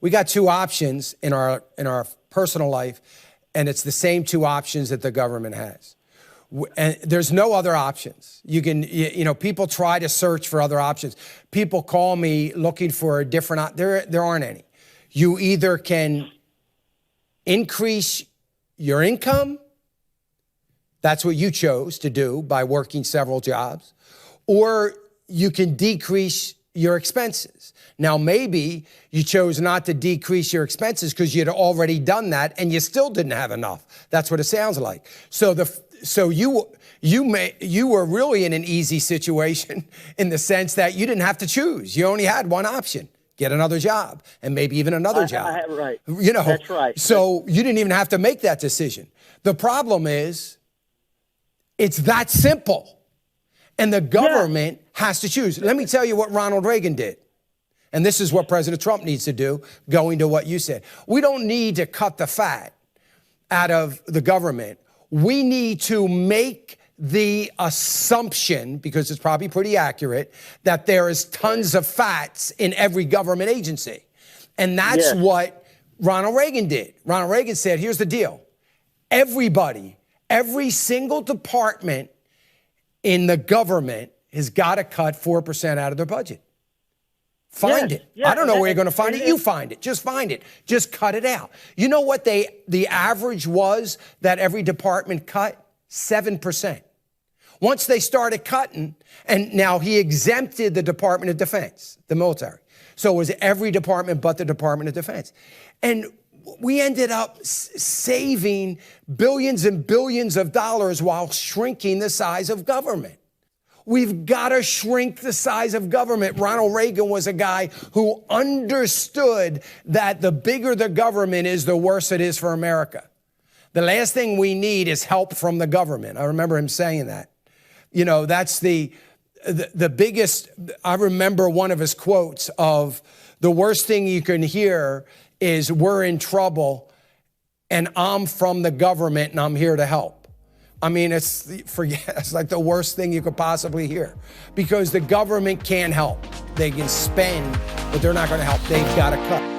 We got two options in our personal life, and it's the same two options that the government has. And there's no other options. You can, people try to search for other options. People call me looking for a different, there aren't any. You either can increase your income, that's what you chose to do by working several jobs, or you can decrease your expenses. Now, maybe you chose not to decrease your expenses because you'd already done that and you still didn't have enough. That's what it sounds like. So you were really in an easy situation in the sense that you didn't have to choose. You only had one option: get another job, and maybe even another job. Right. That's right. So you didn't even have to make that decision. The problem is, it's that simple. And the government has to choose. Let me tell you what Ronald Reagan did. And this is what President Trump needs to do, going to what you said. We don't need to cut the fat out of the government. We need to make the assumption, because it's probably pretty accurate, that there is tons of fats in every government agency. And that's what Ronald Reagan did. Ronald Reagan said, here's the deal. Everybody, every single department in the government has got to cut 4% out of their budget. Find it. I don't know where you're going to find it. You find it. Just find it. Just cut it out. You know what the average was that every department cut? 7%. Once they started cutting, and now he exempted the Department of Defense, the military. So it was every department but the Department of Defense. And we ended up saving billions and billions of dollars while shrinking the size of government. We've got to shrink the size of government. Ronald Reagan was a guy who understood that the bigger the government is, the worse it is for America. The last thing we need is help from the government. I remember him saying that. That's the biggest. I remember one of his quotes of, the worst thing you can hear is, we're in trouble and I'm from the government and I'm here to help. I mean, it's like the worst thing you could possibly hear, because the government can't help. They can spend, but they're not going to help. They've got to cut.